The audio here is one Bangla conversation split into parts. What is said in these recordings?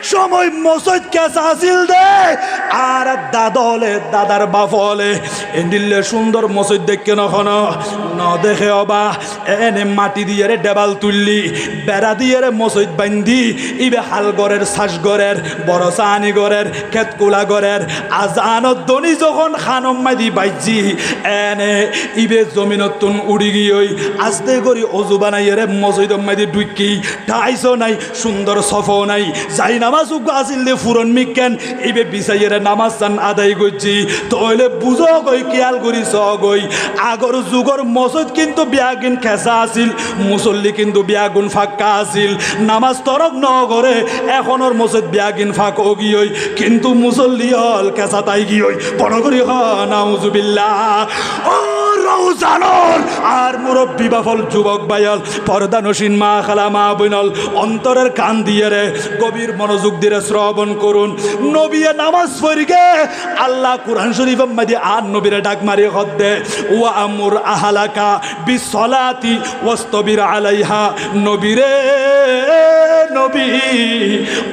সময় মসজিদ কেসা আসিল দে আর দাদলে দাদার বাফলে এন্ডিলে সুন্দর মসজিদ দেখে নখন ন দেখে অবা এনে মাটি দিয়ে রে দেবাল তুললি বেড়া দিয়ে রে মসজিদ বান্ধি ইবে হাল গড়ের শ্বাস গড়ের বড় সানি গড়ের খেতকুলা গড়ের আজানত দনি যখন খানম মাদি বাইজি এনে ইবে জমিনতুন উড়ি গিয়ে আস্তে করি অজু বানাইয়ে রে মসজিদ মাদি ঢুকি ঠাইছো নাই সুন্দর সফো নাই যাই নামাজ উগ্র আসিল দে ফুরন মিকেন ইবে বিছাইয়ে রে নামাজ চান আদায় করছি তাহলে বুঝো গই খেয়াল করি স গই আগর যুগর মসজিদ কিন্তু বিয়াগিন খেসা আসিল মুসল্লি কিন্তু বিয়াগুন ফাঁকা আসিল নামাজ তরক ন করে এখনর মসজিদ বিয়াগিন ফাঁক গিয়ে কিন্তু মুসল্লি হল খেসা তাই গিয়ে বড় করি হ নাউজুবিল্লাহ ও রৌজানল আর মুরব্বী বাফল যুবক বাইল পর্দা নসীন মা খালা মা বইনল অন্তরের কান দিয়ে রে গভীর মনোযোগ দিয়ে শ্রবণ করুন নবিয়ে নামাজ পড়িগে আল্লাহ কুরআন শরীফ মাঝে আর নবীরে ডাক মারি হদ্দে ওয়া আমুর আহলাকা বিসসালাতি ওয়াসতাবির আলাইহা নবীরে নবী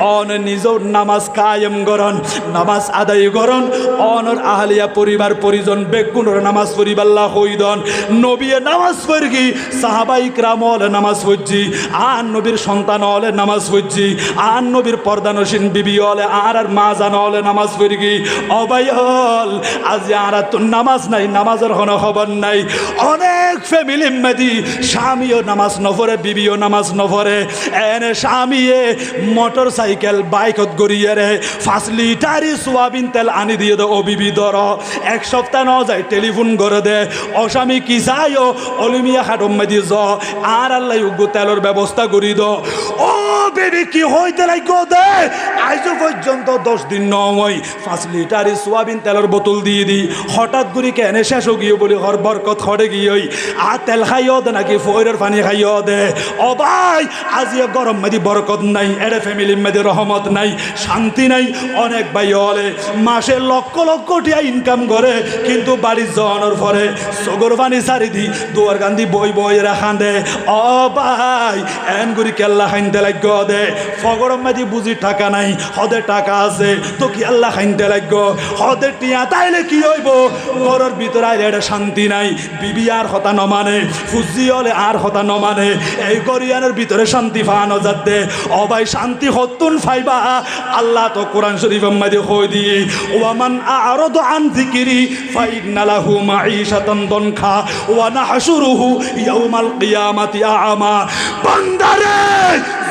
অন নিজর নামাজ কায়েম করন নামাজ আদায় করন অনর আহলিয়া পরিবার পরিজন বেগুনর নামাজ পড়িবাল্লাহ হইদন নবীয়ে নামাজ পড়ি সাহাবাই کرام হলে নামাজ পড়ছি আর নবীর সন্তান হলে নামাজ পড়ছি আর নবীর পর্দানসীন বিবি হলে আর মা জান হলে নামাজ পড়ি অবাই হল আজ আর তো নামাজ নাই নামাজের কোনো খবর নাই অনেক ফ্যামিলি মেদি স্বামীও নামাজ নপড়ে বিবিও নামাজ নপড়ে এনে স্বামীয়ে মোটর সাইকেল বাইকত গড়িয়ে রে 5 লিটারি সোয়াবিন তেল আনি দিয়ে দে ও বিবি ধর এক সপ্তাহ ন যায় টেলিফোন করে দে অস্বামী কি চাইও অলিমিয়া হাটম মেদি য আর আল্লাহ উগ্র তেলের ব্যবস্থা করি দ ও বেবি কি হইতে লাগো দে আজ পর্যন্ত 10 দিন নয় 5 লিটারি সোয়াবিন তেলের বোতল দিয়ে দি হঠাৎ করে কেন শেষ গিয়ে বলি হর বরকত খড়ে গিয়ে আর তেল খাইও দে নাকি ফয়রের পানি খাইও দে ও ভাই আজ গরম মেদি বরকত নাই এরে ফ্যামিলির মেদি রহমত নাই শান্তি নাই অনেক ভাই হলে মাসে লক্ষ লক্ষ টিয়া ইনকাম করে কিন্তু বাড়ির জনের পরে সগর পানি সারি দি দুয়ার গান্ধী বই বই রাখান দে ও ভাই এন গুড়ি কেল্লা খাইতে লাগ দে ফগরম মেদি বুঝি টাকা নাই হদে টাকা আছে তো কি আল্লাহ খাইতে লাগ হদে টিয়া তাইলে কি হইব ঘরের ভিতরে এটা শান্তি নাই বিবি আর হতা নমানে ফুজি হলে আর হতা নমানে এই গরিয়ানের ভিতরে শান্তি ফানো যাতে ও ভাই শান্তি হতুন ফাইবা আল্লাহ তো কোরআন শরীফ মাঝে কই দি ওয়ামান আরাদু আন যিকরি ফাইন্না লাহু মাঈশাতান দনখা ওয়া নাহশুরুহু ইয়াউমাল কিয়ামাতি আ'মা বান্দারে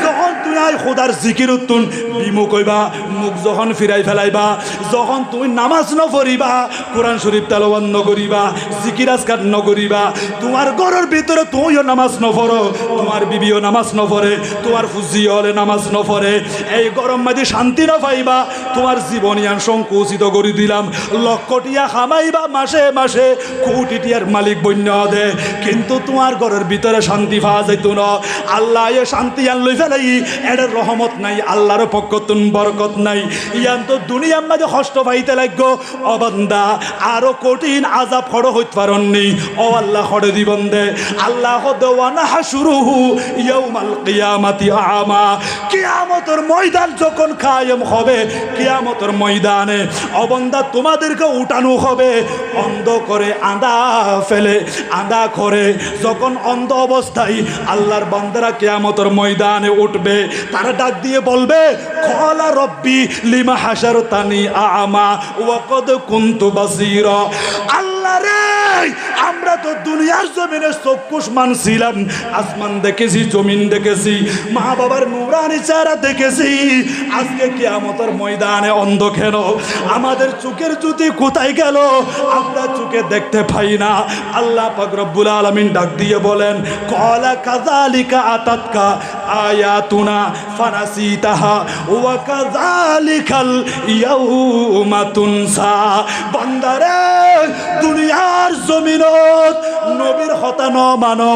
যখন তুই খোদার জিকির উত্তুন বিমুখ হইবা মুখ যখন ফিরাই ফেলাইবা যখন তুমি নামাজ ন পড়িবা কোরআন শরীফ তেলাওয়াত ন করিবা জিকির আজকার ন করিবা তোমার ঘরের ভিতরে তুইও নামাজ ন পড়ো তোমার বিবিও নামাজ ন পড়ে তোমার ফুজি হলে নামাজ ন পড়ে এই গরম মাঝে শান্তি ন পাইবা তোমার জীবনিয়ান সংকুচিত করে দিলাম লক্ষ টিয়া খামাইবা মাসে মাসে কোটি টিয়ার মালিক বন্য দে কিন্তু তোমার ঘরের ভিতরে শান্তি পাওয়া যাইতো না আল্লাহ এ শান্তি আন লই ফেলাই এর রহমত নাই আল্লাহর পক্ষতুন বরকত নাই ইয়ান তো দুনিয়ার মাঝে কষ্ট পাইতে লাগো ও বান্দা আরো কঠিন আযাব খড় হইতে পারননি ও আল্লাহ খড়ে দিবন দে আল্লাহ দেওয়ানা হাসুরুহু ইয়াউমাল কিয়ামাতি আ'মা কিয়ামতের ময়দান যখন কায়েম হবে কিয়ামতের ময়দানে ও বান্দা তোমাদেরকে উঠানো হবে অন্ধ করে আঁধা ফেলে আঁধা করে যখন অন্ধ অবস্থায় আল্লাহর বান্দারা কিয়ামতের ময়দানে উঠবে তারা ডাক দিয়ে বলবে ক্বালা রব্বি লিমা হাশারতানি আ'মা ওয়া ক্বাদ কুনতু বাসীরা আল্লাহ রে আমরা তো দুনিয়ার জমিনে চক্ষুষ মানছিলাম আসমান দেখেছি জমিন দেখেছি মা বাবার নূরানি চেহারা দেখেছি আজকে কিয়ামতের ময়দানে অন্ধ কেন আমাদের চোখের জ্যোতি কোথায় গেল আমরা চোখে দেখতে পাই না আল্লাহ পাক রব্বুল আলামিন ডাক দিয়ে বলেন ক্বালা কাযালিকা আতাতকা আয়াতুনা ফানাসিতাহা ওয়া কাযালিকাল ইয়াউমা তুনসা বান্দারে দুনিয়ার জমিনত নবীর কথা ন মানো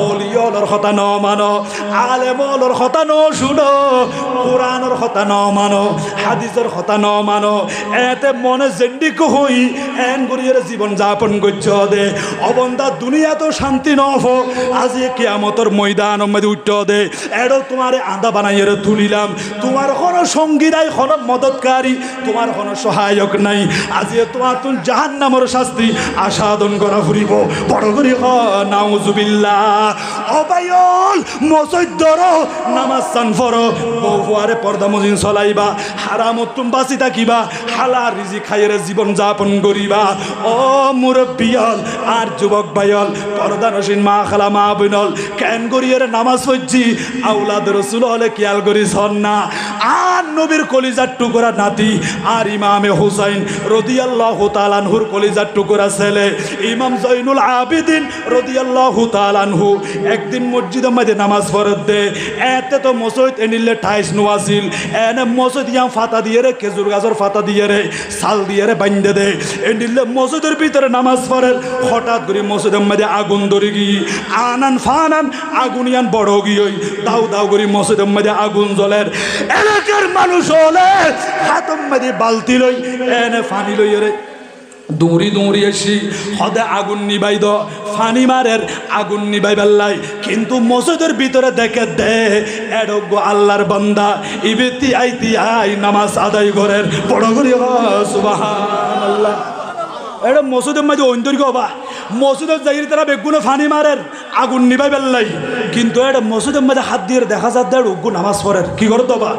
ওলিয়র কথা ন মানো আলেমর কথা ন শুনো কোরআনের কথা ন মানো হাদিসের কথা ন মানো এতে মনে জেন্ডিক হই এন করিয়ে জীবন যাপন করছো দে অবন্দা দুনিয়া তো শান্তি নফ আজি কিয়ামতের ময়দান মধ্যে উঠতে দে এডো তোমারে আদা বানাইয়ে তুলিলাম তোমার কোনো সঙ্গী নাই কোনো মদতকারী তোমার কোনো সহায়ক নাই আজি তোমার তুমি জাহান্নামের শাস্তি আসাদন করা ফুরিব বড় করি হ নাউজুবিল্লাহ অবায়ল মসজিদর নামাজ সান ফরো বউয়ারে পর্দা মজিন চলাইবা হারামত তুম বাঁচি থাকিবা হালাল রিজিক খাইয়ে জীবন যাপন করিবা ও মুরব্বিয়াল আর যুবক ভাইয়াল পর্দা নসীন মা খালা মা বোনল কেন করিয়ে নামাজ পড়ছি আউলাদ রসুল হলে খেয়াল করিস না আর নবীর কলিজার টুকরা নাতি আর ইমামে হুসাইন রাদিয়াল্লাহু তাআলা আনহুর কলিজার টুকরা ছেলে ইমাম জয়নুল আবেদিন রাদিয়াল্লাহু তাআলা আনহু একদিন মসজিদের মধ্যে নামাজ পড়তে এতে তো মসজিদ এনিলে ঠাইস নোয়াছিল এনে মসজিদ ইয়াম ফাতা দিয়ে রে খেজুর গাছের ফাতা দিয়ে রে সাল দিয়ে রে বান্ধে দে এনিলে মসজিদের ভিতরে নামাজ পড়ে হঠাৎ করে মসজিদের মধ্যে আগুন ধরে গিয়ে আনান ফানান আগুন ইয়ান বড় গিয়ে দাউ দাউ করে মসজিদের মধ্যে আগুন জ্বলের এলাকার মানুষ হলে হাতম মধ্যে বালতি লই এনে ফানি লই রে দৌড়ি দৌড়ি এসি হদে আগুন নিবাই দ ফানি মারের আগুন নিবাই বেল্লাই কিন্তু মসজিদের ভিতরে দেখে দে এডোগ্য আল্লাহর বান্দা ইবেতি আইতি আই নামাজ আদায় করেন বড় করি সুবহানাল্লাহ এটা মসজিদের মাঝে ঐন্দর্য হবা মসজিদের যাই তারা বেগুনে ফানি মারের আগুন নিবাই বেল্লাই কিন্তু এটা মসজিদের মাঝে হাত দিয়ে দেখা যাক দেড় উগ্গু নামাজ পড়ের কি করে তোবা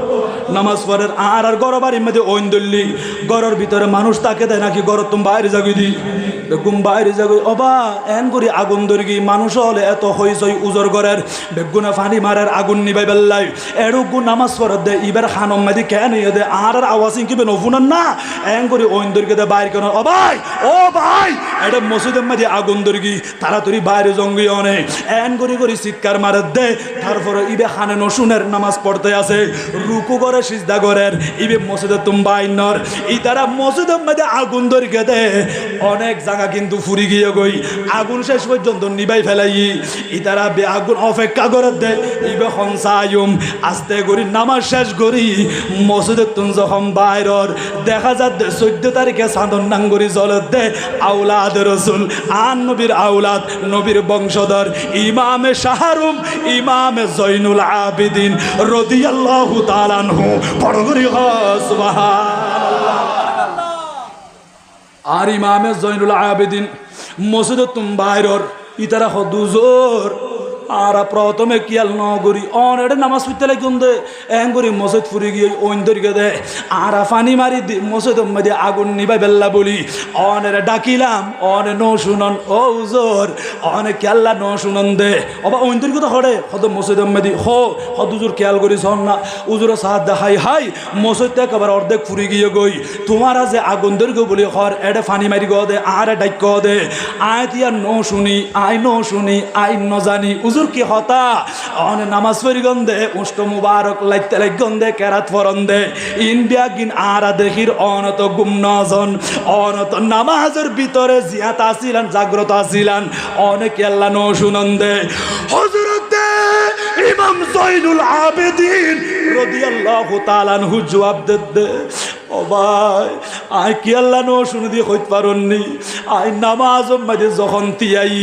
নামাজ পড়ের আর আর গড় বাড়ির মধ্যে ঐন্দল্লি গড়ের ভিতরে মানুষ তাকে দেয় নাকি গড় তুমি বাইরে যাগি দি বেগুন বাইরে যাগি অবা এন করি আগুন দর্গি মানুষ হলে এত হইচই উজর গড়ের বেগুনে ফানি মারের আগুন নিবাই বেল্লাই এড়ুগু নামাজ পড়ে দে ইবার খানম মাদি কেন ইয়ে দে আর আওয়াজ কিবে নফুনান না এন করি ঐন্দর্গে দে বাইর কেন ও ভাই ও ভাই এটা মসজিদের মাঝে আগুন দর্গি তাড়াতাড়ি বাইরে জঙ্গি অনেক এন করি করি চিৎকার মারে দে তারপরে ইবে খানে নসুনের নামাজ পড়তে আছে রুকু করে সিজদা করের ইবে মসজিদে তুমবাইনর ই তারা মসজিদের মধ্যে আগুন দর্গে দে অনেক জায়গা কিন্তু ফুরি গিয়ে গই আগুন শেষ পর্যন্ত নিবাই ফেলাই ই তারা বে আগুন অপেক্ষা করে দে ইবে খনসায়ুম আস্তে করি নামাজ শেষ করি মসজিদে তুম যখন বাইরর দেখা যাচ্ছে 14 তারিখে চাঁদন নাঙ্গরি জলত দে আউলাদ রসুল আন নবীর আউলাদ নবীর বংশধর ইমামে শাহরুম ইমামে জয়নুল আবেদিন রাদিয়াল্লাহু তাআলা আনহু বড় করে সুবহানাল্লাহ আর ইমামে জয়নুল আবেদিন মসজিদে তুম বাইরর ইতারা হদুজোর আর প্রথমে কিয়াল নগরী অনেক নামাজ পড়তে লাগুন দে এন করি মসজিদ ফুরি গিয়ে ঐন্দর্গে দে আর ফানি মারি দি মসজিদের মধ্যে আগুন নিবাই বেল্লা বলি অনেক ডাকিলাম অনে ন শুনন ও উজোর অনেক কেল্লা ন শুনন দে অবা ঐন্দর্গে তো হরে হদ মসজিদের মধ্যে হদুজোর খেয়াল করিস না উজুরের সাহায্য হাই হাই মসজিদ একেবার অর্ধেক ফুরি গিয়ে গই তোমার যে আগুন দর্গে বলি হর এডে ফানি মারি গ দে আর ডাক দে আয় তিয়া ন শুনি আই ন শুনি আই ন জানি উজুর কি হতা অনে নামাজ পড়ি গন্দে উষ্ট মুবারক লাইতে লাগ গন্দে কেরাত ফরন্দে ইন্ডিয়া গিন আরা দেখির অনত গুমনজন অনত নামাজের ভিতরে জিয়াত আসিলান জাগ্রত আসিলান অনেক আল্লাহ ন শুনন্দে হযরত ইমাম জয়নুল আবেদিন রাদিয়াল্লাহু তাআলা আনহু জবাব দে ও ভাই আই কি আল্লাহ নো শুনে দিয়ে কইতে পারননি আই নামাজ মাঝে যখন তিয়াই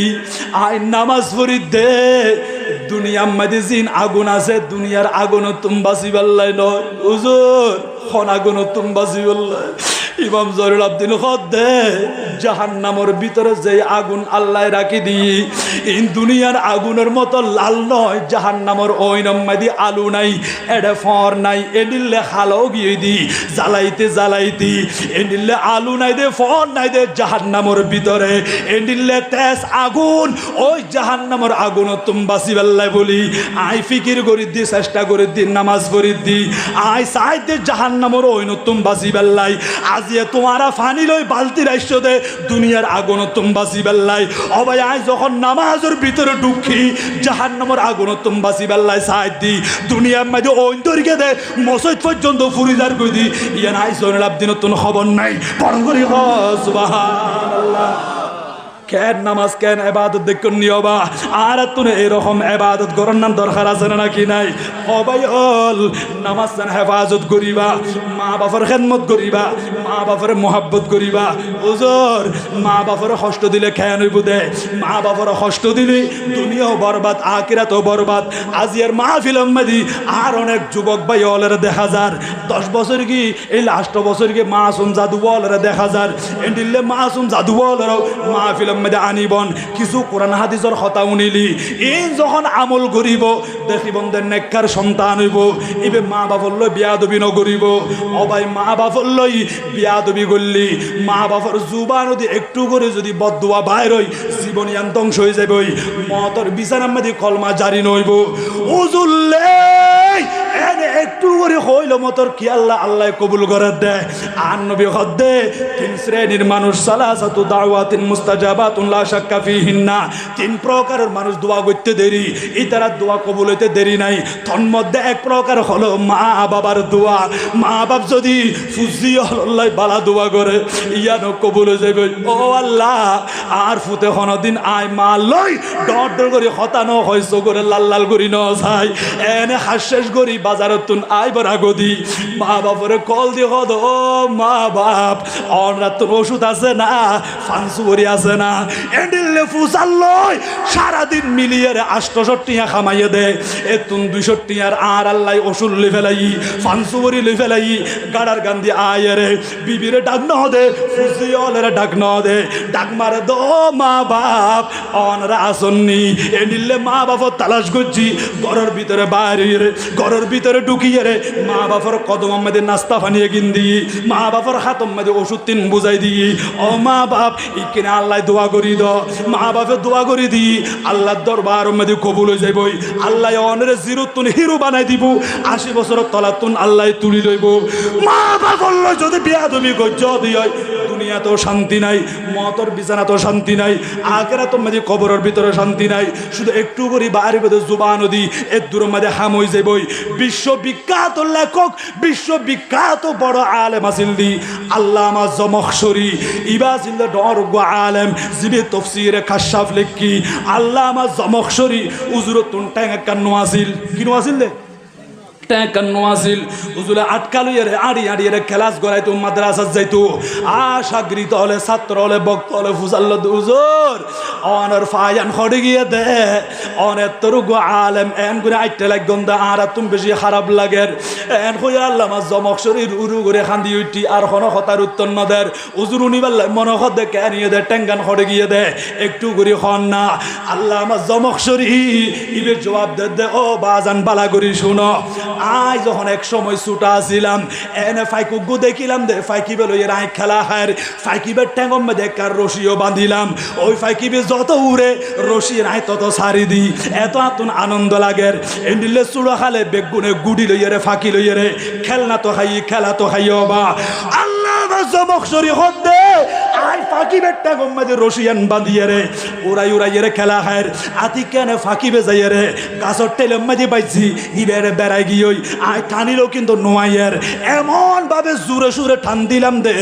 আই নামাজ পড়ি দে দুনিয়ার মাঝে জিন আগুন আছে দুনিয়ার আগুন তুম বাঁচিবাল্লাই নয় হুজুর খন আগুন তুম বাঁচিবাল্লাই ইমাম জয়নুল আবেদিন দে জাহান্নামের ভিতরে যে আগুন আল্লাহ রাখি দি ইন দুনিয়ার আগুনের মতো লাল নয় জাহান্নামের ওই নাম্মাদি আলু নাই এডে ফর নাই এডিলে খালো গিয়ে দি জ্বালাইতে জ্বালাইতে এডিলে আলু নাই দে ফর নাই দে জাহান্নামের ভিতরে এডিলে তেজ আগুন ওই জাহান্নামের আগুন তুমি বাঁচি বেল্লাই বলি আই ফিকির করি দি চেষ্টা করে দি নামাজ পড়ি দি আই চাই দে জাহান্নামের ওই তুমি বাঁচি বেল্লাই আজিয়ে তোমারা ফানি লই বালতি রাইছো দে দুনিয়ার আগুন তুমি বাঁচি বেল্লাই অবাই আই যখন নামাজের ভিতরে ঢুকি জাহান্নামের আগুন তুমি বাঁচি বেল্লাই চাই দি দুনিয়ার মাঝে ঐন্দরিকে দে মসজিদ পর্যন্ত ফুরিজার কই দি ইয়া নাই জয়নুল আবেদিন তোর খবর নাই বড় করে সুবহানাল্লাহ কেন নামাজ কেন ইবাদত দেখুন নিয়বা আর তুমি এরকম ইবাদত করার নাম দরকার আছে না নাকি নাই সবাই হল নামাজ হেফাজত করিবা মা বাবার খেদমত করিবা মা বাবার মোহাব্বত করিবা হুজুর মা বাবার কষ্ট দিলে খেয়ে নইব দে মা বাবার কষ্ট দিলে দুনিয়াও বরবাদ আখিরাতও বরবাদ আজিয়ার মাহফিল আম্মাদি আর অনেক যুবক ভাই হলের দেখা যার 10 বছর কি এই লাস্ট বছর কি মাসুম জাদু বলের দেখা যার এন্ডিলে মাসুম জাদু বলের মাহফিল আম্মাদি আনিবন কিছু কোরআন হাদিসের কথা উনিলি এই যখন আমল করিব দেখিবন নেককার সন্তান হইব এবে মা বাবার লই বিয়াদবি নকরিব ও ভাই মা বাবার লই বিয়াদবি করলি মা বাবার জুবান যদি একটু করে যদি বদদুয়া বাইর হই জীবনিয়ান ধ্বংস হয়ে যাবে মতর বিছানার মধ্যে কলমা জারি নইব উজুল্লে এনে একটু করে হইল মতর কি আল্লাহ আল্লাহ কবুল করে দেয় আর নবী হদ্দে 3 শ্রেণীর মানুষ সালাসাতু দাওয়াতিন মুস্তাজাবাতুন লা শাক্কা ফিহিন্না 3 প্রকারের মানুষ দোয়া করতে দেরি ইতারা দোয়া কবুল হইতে দেরি নাই তন্মধ্যে এক প্রকার হলো মা বাবার দোয়া মা বাপ যদি ফুজি আল্লাহ বালা দোয়া করে ইয়ানো কবুল হয়ে যাবে ও আল্লাহ আর ফুতে কোনদিন আয় মা লই ডর ডর করে হতানো হইছো করে লাল লাল করি ন যায় এনে হাসেস করি বাজারত তুন আই বড় গদি মা বাপরে কল দি হদ ও মা বাপ অনরাত তোর ওষুধ আছে না ফানসুরি আছে না এন্ডিলে ফুসাল লই সারা দিন মিলিয়ে 800 টিয়া খামাইয়ে দে এ তুন 200 টিয়ার আর আল্লাহ ওষুধ লে ফেলাই ফানসুরি লে ফেলাই গাড়ার গান্ধী আয় রে বিবিরে ডাক ন দে ফুসিওলের ডাক ন দে ডাক মারে দো মা বাপ অনরা আসন্নি এন্ডিলে মা বাপ তালাশ করছি ঘরের ভিতরে বাইরে ঘরের ভিতরে ঢুকিয়ে রে মা বাপর কদম আমাদের নাস্তা বানিয়ে কিন দিই মা বাপর হাত আমাদের ওষুধ তিন বুঝাই দিই ও মা বাপ ইকিনে আল্লাহ দোয়া করি দ মা বাপের দোয়া করি দিই আল্লাহর দরবার আমাদের কবুল হয়ে যাবই আল্লাহ অনের জিরুতুন হিরো বানাই দিব 80 বছরের তলাতুন আল্লাহ তুলি লইব মা বাপ যদি বিয়াদবি গজ্জ দিই দুনিয়া তো শান্তি নাই মতর বিছানা তো শান্তি নাই আখিরাত মধ্যে কবরের ভিতরে শান্তি নাই শুধু একটু করে বাইরে বেদে জুবান দি এর দূর মধ্যে হাম হয়ে যাবই বিশ্ববিখ্যাত লেখক বিশ্ববিখ্যাত বড় আলেম আসিল দি আল্লামা জমখশরী ইবাজিল ডরগ আলেম জিবে তাফসীরে কাশাফ লিখি আল্লামা জমখশরী উজরতুন টাঙ্গা কান্নু আসিল কিনো আসিল দে কান্নু আসিল উজুলে আটকালুয়েরে আড়ি আড়িয়ে ক্লাস গড়াইতো মাদ্রাসা যাইতো আশাগৃত হলে ছাত্র হলে বক্ত হলে ফুসাল্ল উজুর অনর ফায়ান খড়ে গিয়ে দে অনেক তোর গো আলেম এন করে আইতে লাগন দা আর তুমি বেশি খারাপ লাগে এন কইয়া আল্লামা জমখশরীর উরু করে খান্দি উঠি আর কোনো কথার উত্তর ন দের উজুর উনিবার মনে হদ দে কে নিয়ে দে টেঙ্গান খড়ে গিয়ে দে একটু করে খন না আল্লামা জমখশরী ইবের জবাব দে ও বাজান বালা করি শুনো আই যখন এক সময় ছুটা আসিলাম এনে ফাইকুগু দেখিলাম দে ফাইকিবে লইয়ে রাই খেলা হার ফাইকিবের ট্যাঙ্গম মধ্যে কার রশিও বাঁধিলাম ওই ফাইকিবে যত উড়ে রশি রাই তত সারি দি এত আতুন আনন্দ লাগের এন্ডিলে চুড়ো খালে বেগুনে গুড়ি লইয়ে রে ফাঁকি লইয়ে রে খেলনা তো খাই খেলা তো খাইও বা আল্লাহ জমখশরী হদ দে আই ফাঁকিবের ট্যাঙ্গম মধ্যে রশিয়ান বাঁধিয়ে রে উড়াই উড়াইয়ে রে খেলা হার আতি কেনে ফাঁকিবে যাইয়ে রে গাছর টেলের মধ্যে পাইছি ইবেরে বেড়াই গিয়ে আয় টানিলেও কিন্তু নোয়াইয়ের এমন ভাবে জুড়ে সুরে টান দিলাম দে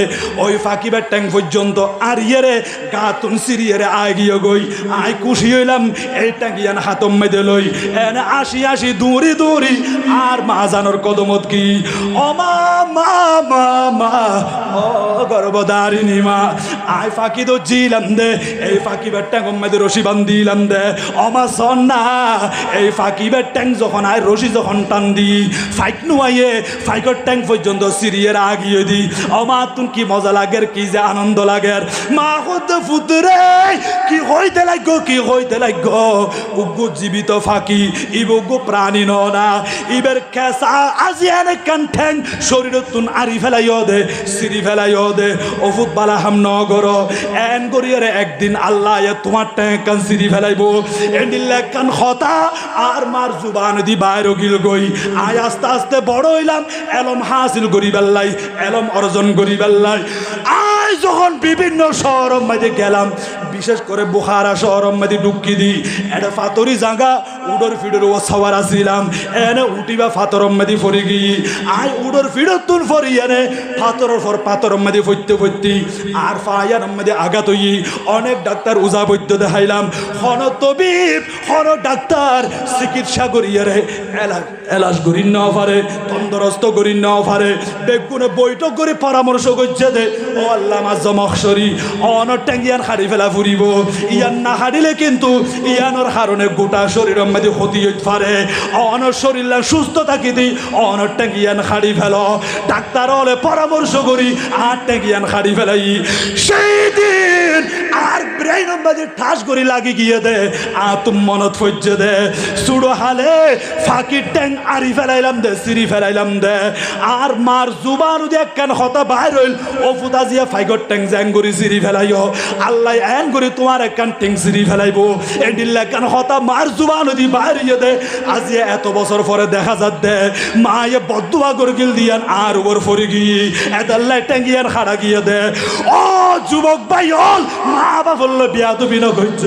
ওই ফাঁকিবার ট্যাং পর্যন্ত আর ইয়েরে গাতুন সিরিয়ে আয় গিয়ে গই আয় খুশি হইলাম এই ট্যাঙ্গিয়ান হাতম মেদে লই এনে আসি আসি দৌড়ি দৌড়ি আর মা জানোর কদমত কি ও মা মা মা মা ও গর্ভধারিণী মা আয় ফাঁকি তো জিলাম দে এই ফাঁকিবার ট্যাং মেদে রশি বান্ধিলাম দে ও মা শোন না এই ফাঁকিবার ট্যাং যখন আয় রশি যখন টান দি ফাইক নুয়াইয়ে ফাইকর ট্যাঙ্ক পর্যন্ত সিরিয়ের আগিয়ে দি আমার তুন কি মজা লাগের কি যে আনন্দ লাগের মা হতে ফুতরে কি হইতে লাগো কি হইতে লাগো উগ্র জীবিত ফাঁকি ইবগ্য প্রাণী না ইবের কেসা আজিয়ানে কান ঠ্যাং শরীর তুন আরি ফেলাইও দে সিরি ফেলাইও দে ওফুত বালা হাম নগর এন করিয়ে একদিন আল্লাহ তোমার ট্যাঙ্ক কান সিরি ফেলাইবো এন্ডিল্লা কান হতা আর মার জুবান দি বাইরে গিল গই আয় আস্তে আস্তে বড় হইলাম এলম হাসিল করি বেল্লাই এলম অর্জন করি বেল্লাই আয় যখন বিভিন্ন শহরের মধ্যে গেলাম বিশেষ করে বুখারা শহরের মধ্যে ঢুকি দি এটা ফাতরি জায়গা উডর ফিডর ও সওয়ার আসিলাম এনে উঠিবা ফাতরম মেদি ফরি গিয়ে আই উডর ফিডর তুন ফরি এনে ফাতরের পর পাতরম মেদি ফইতে ফইতে আর ফায়ার মেদি আঘাত হই অনেক ডাক্তার উজা বৈদ্য দেখাইলাম হন তবিব হন ডাক্তার চিকিৎসা করিয়ারে এলাশ করি না পারে তন্দরস্ত করি না পারে বেগুনে বৈঠক করে পরামর্শ করছে দে ও আল্লাহ মাজমখসরি অন ট্যাঙ্গিয়ান হারি ফেলা ফুরিব ইয়ান না হারিলে কিন্তু ইয়ানোর কারণে গোটা শরীরের মধ্যে ক্ষতি হইতে পারে অন শরীর সুস্থ থাকি দি অন ট্যাঙ্গিয়ান হারি ফেল ডাক্তার হলে পরামর্শ করি আর ট্যাঙ্গিয়ান হারি ফেলাই সেই দিন আর ব্রেইনের মধ্যে ঠাস করে লাগি গিয়ে দে তুম মনত ফজ্জে দে সুড়ো হালে ফাঁকি ট্যাং আরি ফেলাইলাম দে সিঁড়ি ফেলাইলাম দে আর মার জুবান একখান হতা বাইর হইল ও ফুতাজিয়া ফাইগর ট্যাং জ্যাং করি সিঁড়ি ফেলাইও আল্লাহ এন করে তোমার একখান ট্যাং সিঁড়ি ফেলাইবো এডিল্লা একখান হতা মার জুবান দি বাইর হইয়ে দে আজি এত বছর পরে দেখা যাত দে মায়ে বদুয়া করে গিল দিয়ান আর উপর ফরি গিয়ে এদাল্লা ট্যাঙ্গিয়ান খাড়া গিয়ে দে ও যুবক ভাই হল মা বাবা বললো বিয়া তুমি না কইছ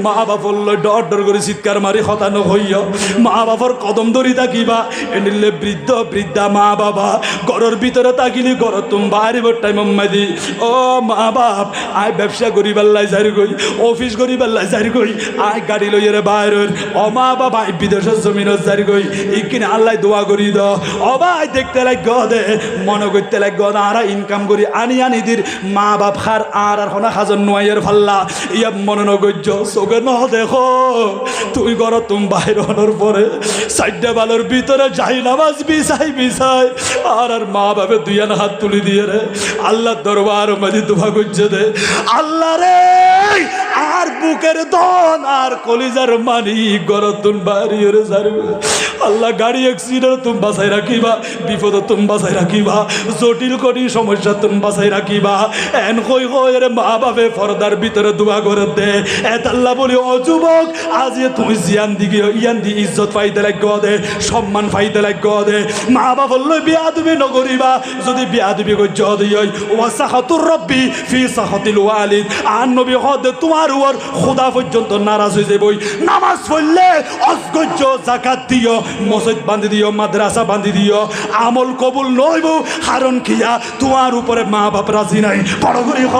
মা বাবা বললো ডর ডর করে চিৎকার মারি হতানো হইয়া মা বাবার কদম ধরি থাকিবা এনিলে বৃদ্ধ বৃদ্ধা মা বাবা ঘরের ভিতরে তাকিলি ঘর তুমি বাইরে টাইম মাদি ও মা বাপ আয় ব্যবসা করি বেল্লাই যাই গই অফিস করি বেল্লাই যাই গই আয় গাড়ি লইয়ের বাইরের ও মা বাবা বিদেশের জমিনের যাই গই ইকিনে আল্লাহ দোয়া করি দ ও ভাই দেখতে লাগ দে মনে করতে লাগ না আর ইনকাম করি আনি আনি দির মা বাপ খার আর হনা হাজন নোয়াইয়ের ফাল্লা ইয়া মনে নগজ্য চোখে ন দেখো তুই ঘর তুমি বাইর হনোর পরে সাইডা বালোর ভিতরে যাই নামাজ বিছাই বিছাই আর আর মা বাপে দুইয়ান হাত তুলি দিয়ে রে আল্লাহ দরবার মাঝে দোয়া করছে দে আল্লাহ রে আর বুকের দন আর কলিজার মানি গরতুন বাড়িয়ে যাবে আল্লাহ গাড়ি অ্যাক্সিডেন্ট তুমি বাঁচাই রাখিবা বিপদ তুমি বাঁচাই রাখিবা জটিল করি সমস্যা তুমি বাঁচাই রাখিবা এন কই কই রে মা বাপে পর্দার ভিতরে দোয়া করে দে এত আল্লাহ বলি ও যুবক আজ তুমি জিয়ান দিকে ইয়ান দি ইজ্জত পাইতে লাগ দে সম্মান পাইতে লাগ দে মা বাবা বললো বিয়া তুমি নগরিবা যদি বিয়া তুমি গজ্জ দিই ওয়াসাহাতুর রব্বি ফি সাহাতিল ওয়ালিদ আর নবী হদ তোমার উপর খোদা পর্যন্ত নারাজ হয়ে যাবই নামাজ পড়লে অসগজ্জ যাকাত দিও মসজিদ বাঁধি দিও মাদ্রাসা বাঁধি দিও আমল কবুল নইব কারণ কিয়া তোমার উপরে মা বাপ রাজি নাই বড় করে হ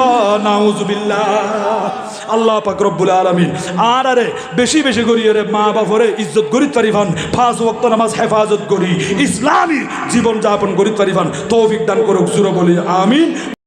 নাউজুবিল্লাহ আল্লাহ পাক রব্বুল আলামিন আর আরে বেশি বেশি করি রে মা বাপরে ইজ্জত করিত পারিবান 5 ওয়াক্ত নামাজ হেফাজত করি ইসলামী জীবন যাপন করিত পারিবান তৌফিক দান করুক জোরে বলি আমিন।